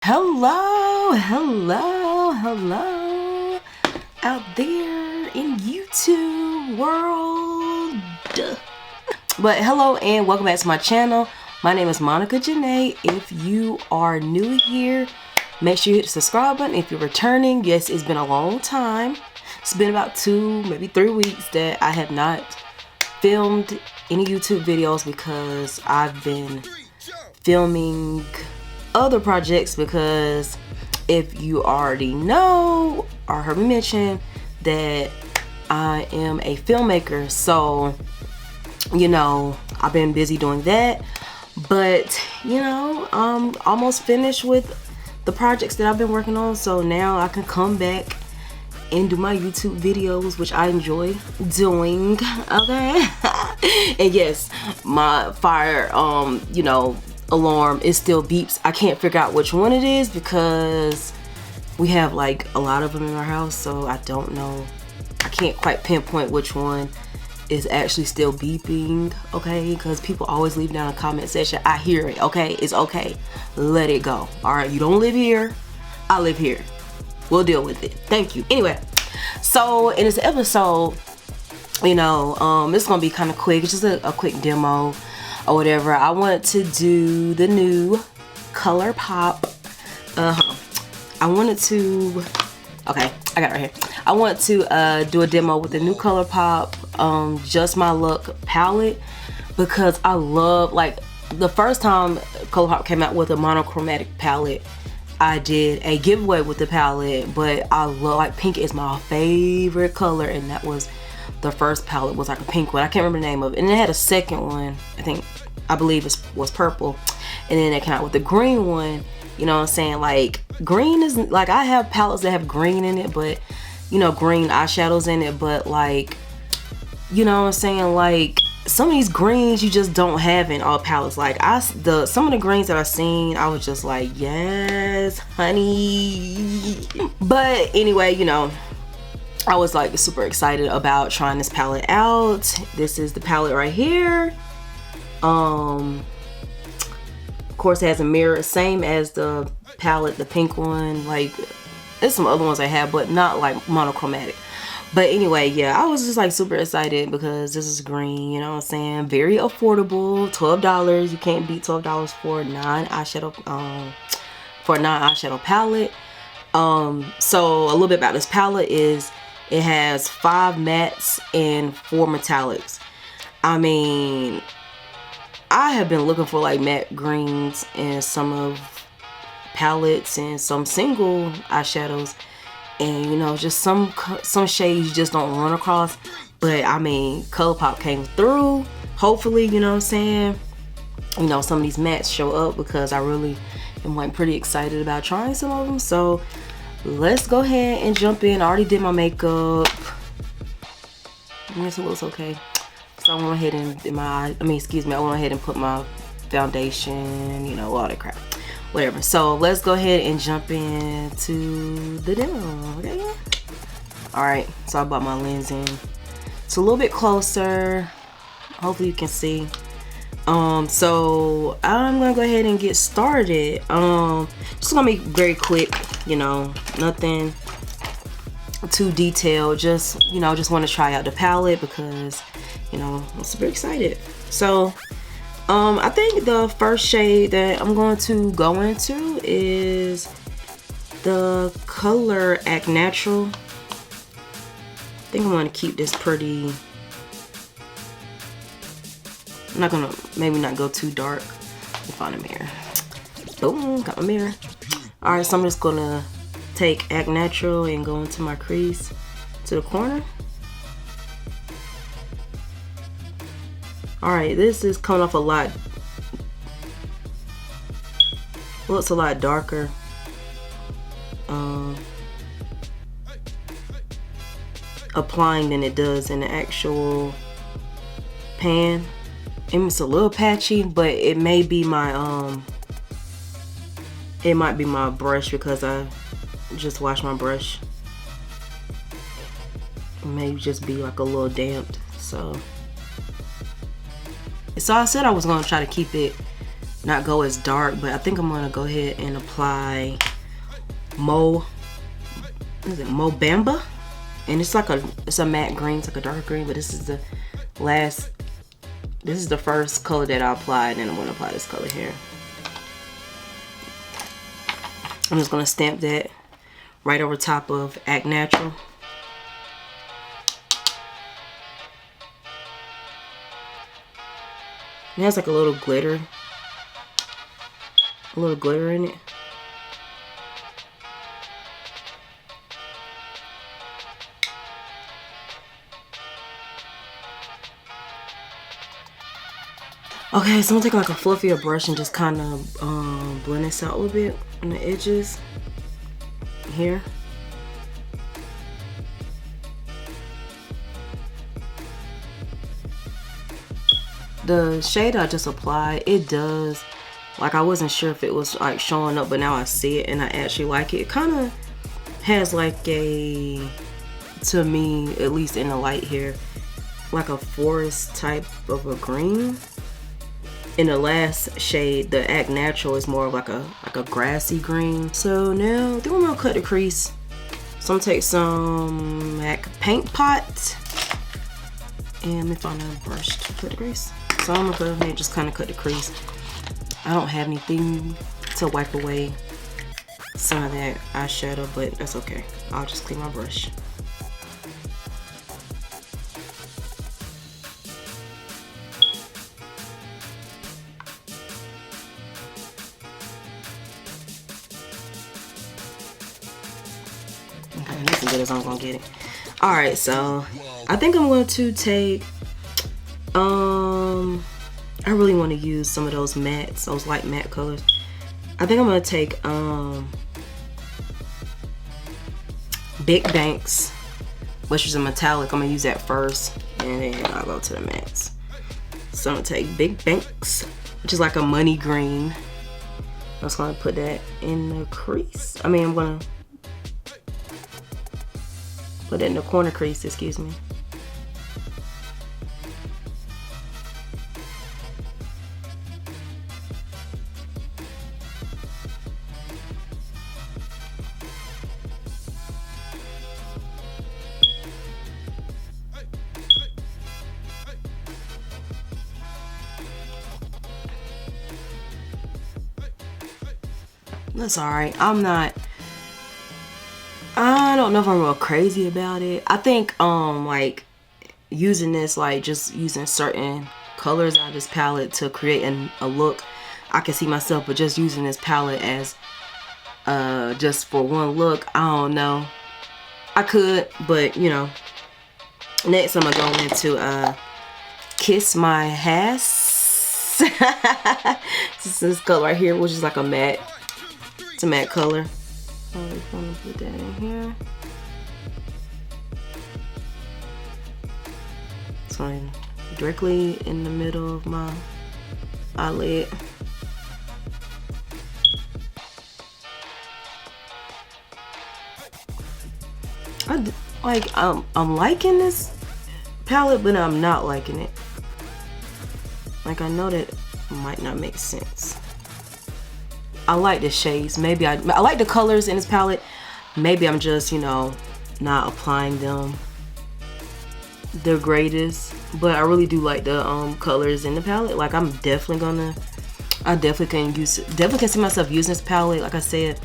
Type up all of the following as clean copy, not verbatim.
Hello out there in YouTube world. But hello and welcome back to my channel. My name is Monica Janae. If you are new here, make sure you hit the subscribe button. If you're returning, yes, it's been a long time. It's been about 2, maybe 3 weeks that I have not filmed any YouTube videos because I've been filming other projects, because if you already know or heard me mention that I am a filmmaker, so you know I've been busy doing that. But you know, I'm almost finished with the projects that I've been working on, so now I can come back and do my YouTube videos, which I enjoy doing. Okay. And yes, my fire you know, alarm, it still beeps. I can't figure out which one it is because we have like a lot of them in our house, so I don't know. I can't quite pinpoint which one is actually still beeping, okay? Because people always leave down a comment section, I hear it, okay? It's okay. Let it go. All right, you don't live here. I live here. We'll deal with it. Thank you. Anyway, so in this episode, you know, it's gonna be kind of quick. It's just a quick demo or whatever. I wanted to do the new Colourpop. I wanted to, okay, I got it right here. I want to do a demo with the new Colourpop Just My Look palette, because I love, like, the first time Colourpop came out with a monochromatic palette, I did a giveaway with the palette, but I love, like, pink is my favorite color, and that was the first palette, was like a pink one. I can't remember the name of it. And it had a second one, I believe it was purple, and then they came out with the green one. You know what I'm saying? Like, green is, like, I have palettes that have green in it, but you know, green eyeshadows in it, but like, you know what I'm saying, like, some of these greens you just don't have in all palettes. Like, some of the greens that I seen, I was just like, yes honey. But anyway, you know, I was like super excited about trying this palette out. This is the palette right here. Of course it has a mirror, same as the palette, the pink one. Like, there's some other ones I have, but not like monochromatic. But anyway, yeah, I was just like super excited because this is green, you know what I'm saying? Very affordable, $12. You can't beat $12 for a non-eyeshadow palette. So a little bit about this palette is it has 5 mattes and 4 metallics. I mean, I have been looking for like matte greens in some of palettes and some single eyeshadows, and you know, just some shades you just don't run across. But I mean, Colourpop came through. Hopefully, you know what I'm saying, you know, some of these mattes show up, because I really am like pretty excited about trying some of them. So let's go ahead and jump in. I already did my makeup. I guess it looks okay. So I went ahead and did I went ahead and put my foundation, you know, all that crap, whatever. So let's go ahead and jump into the demo, okay? All right, so I brought my lens in. It's a little bit closer. Hopefully you can see. So I'm gonna go ahead and get started. Just gonna be very quick, you know, nothing too detailed. Just, you know, just want to try out the palette because, you know, I'm super excited. So I think the first shade that I'm going to go into is the color Act Natural. I think I'm going to keep this pretty. I'm not gonna, maybe not go too dark. Let me find a mirror. Boom, got my mirror. All right, so I'm just gonna take Act Natural and go into my crease to the corner. All right, this is coming off a lot. Looks a lot darker. Applying than it does in the actual pan. And it's a little patchy, but it may be my it might be my brush, because I just washed my brush. It may just be like a little damped. So I said I was gonna try to keep it not go as dark, but I think I'm gonna go ahead and apply Mo Bamba, and it's a matte green. It's like a dark green, but this is the first color that I applied, and I'm gonna apply this color here. I'm just gonna stamp that right over top of Act Natural. It has like a little glitter in it. Okay, so I'm gonna take like a fluffier brush and just kind of blend this out a little bit on the edges here. The shade I just applied, it does, like, I wasn't sure if it was like showing up, but now I see it and I actually like it. It kind of has like a, to me, at least in the light here, like a forest type of a green. In the last shade, the Act Natural, is more of like a grassy green. So now I think I'm gonna cut the crease. So I'm gonna take some MAC paint pot and let me find a brush to cut the crease. So I'm gonna go ahead and just kind of cut the crease. I don't have anything to wipe away some of that eyeshadow, but that's okay. I'll just clean my brush. Okay, that's as good as I'm gonna get it. All right, so I think I'm going to take, I really want to use some of those mattes, those light matte colors. I think I'm gonna take Big Banks, which is a metallic. I'm gonna use that first, and then I'll go to the mattes. So I'm gonna take Big Banks, which is like a money green. I'm just gonna put that in the crease. I mean, I'm gonna put it in the corner crease, excuse me. That's alright. I don't know if I'm real crazy about it. I think like using this, like just using certain colors out of this palette to create a look, I can see myself, but just using this palette as just for one look, I don't know. I could, but you know. Next I'm gonna go into Kiss My Ass. This is this color right here, which is like a matte. It's a matte color. So I'm just gonna put that in here. So directly in the middle of my eyelid. I'm liking this palette, but I'm not liking it. Like, I know that might not make sense. I like the shades. Maybe I like the colors in this palette. Maybe I'm just, you know, not applying them the greatest. But I really do like the colors in the palette. Like, I definitely can see myself using this palette. Like I said,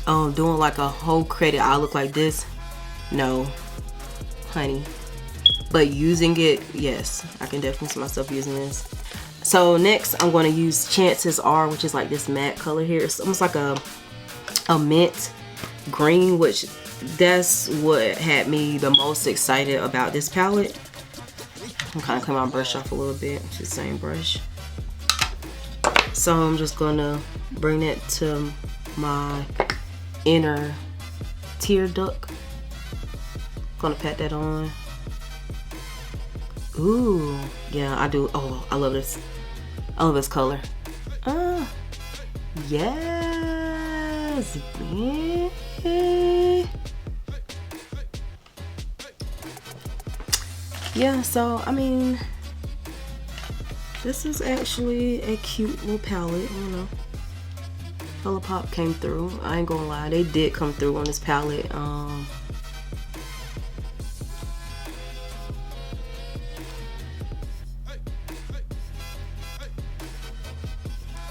doing like a whole creative eye look like this, no, honey. But using it, yes, I can definitely see myself using this. So next I'm going to use Chances Are, which is like this matte color here. It's almost like a mint green, which that's what had me the most excited about this palette. I'm kind of clean my brush off a little bit. It's the same brush. So I'm just going to bring that to my inner tear duct. Gonna pat that on. Ooh, yeah, I do. Oh, I love this. I love this color. Yes. Yeah, so I mean, this is actually a cute little palette, you know. Colourpop came through. I ain't gonna lie, they did come through on this palette.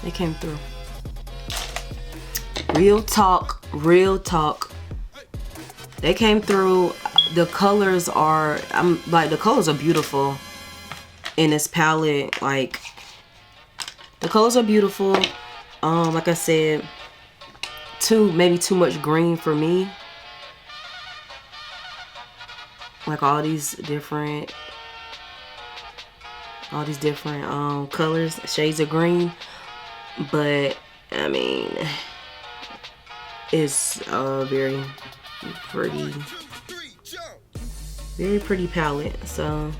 They came through. Real talk, real talk. They came through. The colors are, the colors are beautiful in this palette. Like, the colors are beautiful. Like I said, maybe too much green for me. Like all these different colors, shades of green. But I mean, it's a very pretty palette. So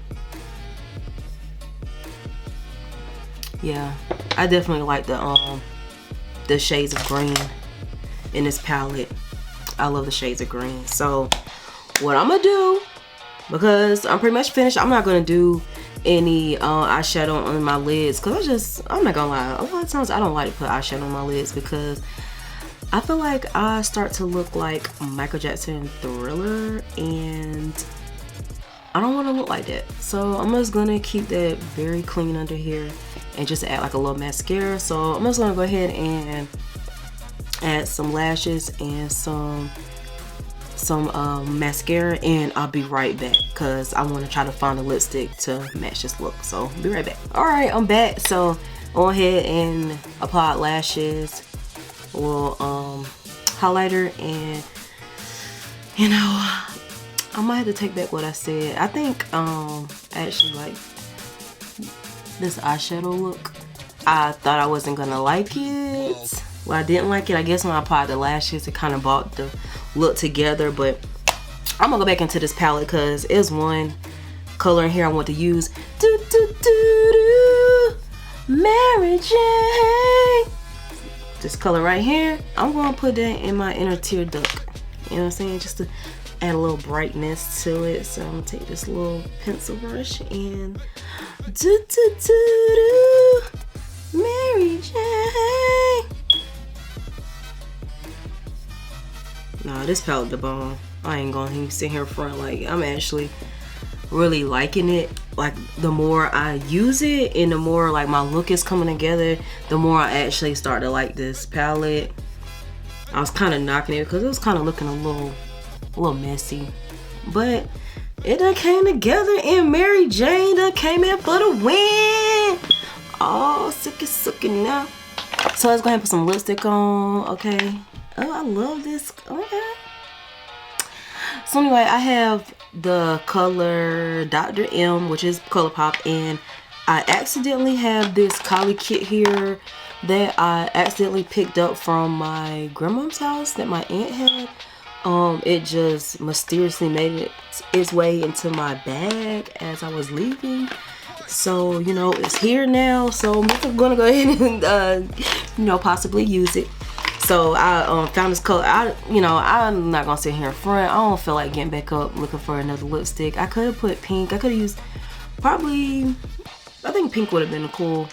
yeah, I definitely like the shades of green in this palette. I love the shades of green. So what I'm gonna do, because I'm pretty much finished, I'm not gonna do any eyeshadow on my lids, because I'm not gonna lie, a lot of times I don't like to put eyeshadow on my lids because I feel like I start to look like Michael Jackson in Thriller, and I don't want to look like that. So I'm just gonna keep that very clean under here and just add like a little mascara. So I'm just gonna go ahead and add some lashes and some mascara, and I'll be right back because I want to try to find a lipstick to match this look. So be right back. All right, I'm back. So go ahead and apply lashes, a little highlighter, and you know, I might have to take back what I said. I think I actually like this eyeshadow look. I thought I wasn't gonna like it. Well, I didn't like it. I guess when I applied the lashes, it kind of brought the look together. But I'm gonna go back into this palette because there's one color in here I want to use. Mary Jane. This color right here, I'm gonna put that in my inner tear duct. You know what I'm saying? Just to add a little brightness to it. So I'm gonna take this little pencil brush and Mary Jane. Nah, this palette the bomb. I ain't gonna even sit here in front. Like, I'm actually really liking it. Like, the more I use it and the more like my look is coming together, the more I actually start to like this palette. I was kind of knocking it because it was kind of looking a little messy, but it done came together, and Mary Jane done came in for the win. Oh, sucky now. So let's go ahead and put some lipstick on. Okay. Oh, I love this. Okay. So anyway, I have the color Dr.M, which is Colourpop, and I accidentally have this Kylie kit here that I accidentally picked up from my grandma's house that my aunt had. It just mysteriously made its way into my bag as I was leaving. So, you know, it's here now. So I'm gonna go ahead and, you know, possibly use it. So I found this color. I'm not gonna sit here in front. I don't feel like getting back up looking for another lipstick. I could have put pink. I could have used probably, I think pink would have been a cool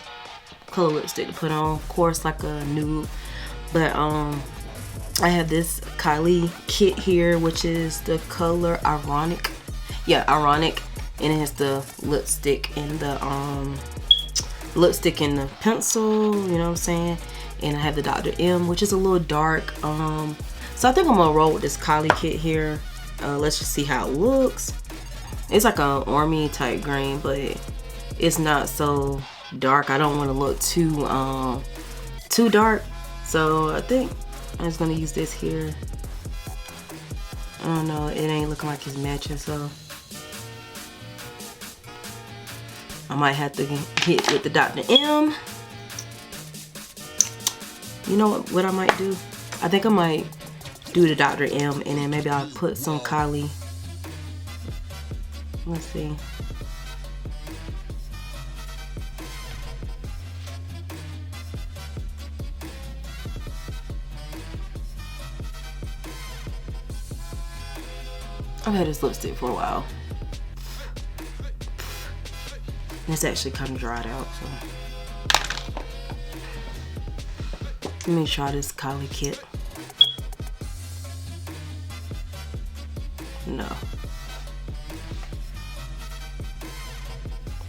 color lipstick to put on. Of course, like a nude. But I have this Kylie kit here, which is the color Ironic. Yeah, Ironic. And it has the lipstick and the pencil, you know what I'm saying? And I have the Dr.M, which is a little dark. So I think I'm gonna roll with this Kylie kit here. Let's just see how it looks. It's like an army type green, but it's not so dark. I don't want to look too dark. So I think I'm just gonna use this here. I don't know, it ain't looking like it's matching, so I might have to hit with the Dr.M. You know what I might do? I think I might do the Dr.M and then maybe I'll put some Kylie. Let's see. I've had this lipstick for a while. And it's actually kind of dried out, so. Let me try this Collie kit. No.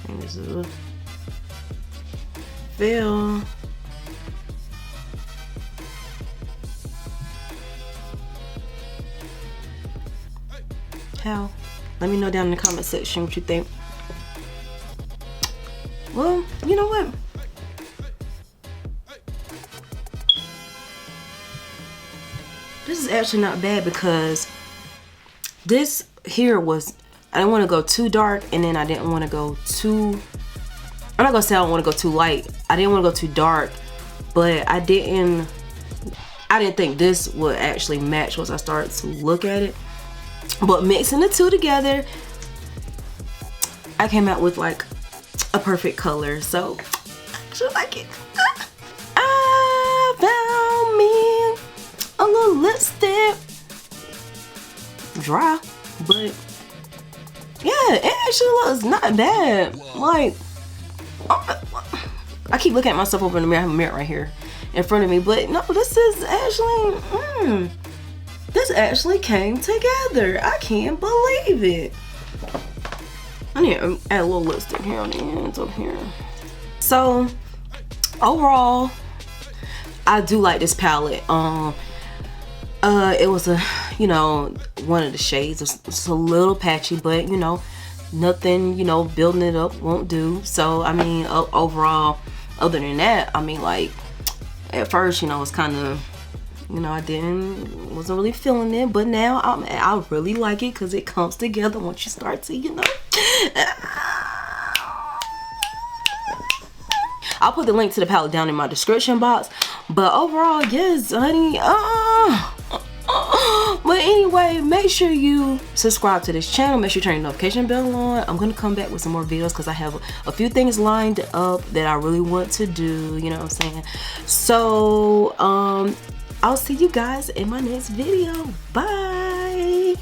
And this is a fill. How? Let me know down in the comment section what you think. Well, you know what? This is actually not bad because this here was, I didn't want to go too dark, and then I didn't want to go too, I'm not gonna say I don't want to go too light. I didn't want to go too dark, but I didn't think this would actually match once I started to look at it. But mixing the two together, I came out with like a perfect color. So I actually like it. I found me a little lipstick. Dry, but yeah, it actually looks not bad. Like, I keep looking at myself over in the mirror. I have a mirror right here in front of me, but no, this is actually, this actually came together. I can't believe it. I need to add a little lipstick here on the ends up here. So overall, I do like this palette. It was a, you know, one of the shades. It's a little patchy, but you know, nothing, you know, building it up won't do. So I mean, overall, other than that, I mean, like at first, you know, it's kind of, you know, I wasn't really feeling it, but now I really like it because it comes together once you start to, you know. I'll put the link to the palette down in my description box. But overall, yes, honey. But anyway, make sure you subscribe to this channel. Make sure you turn your notification bell on. I'm gonna come back with some more videos because I have a few things lined up that I really want to do. You know what I'm saying? So I'll see you guys in my next video. Bye.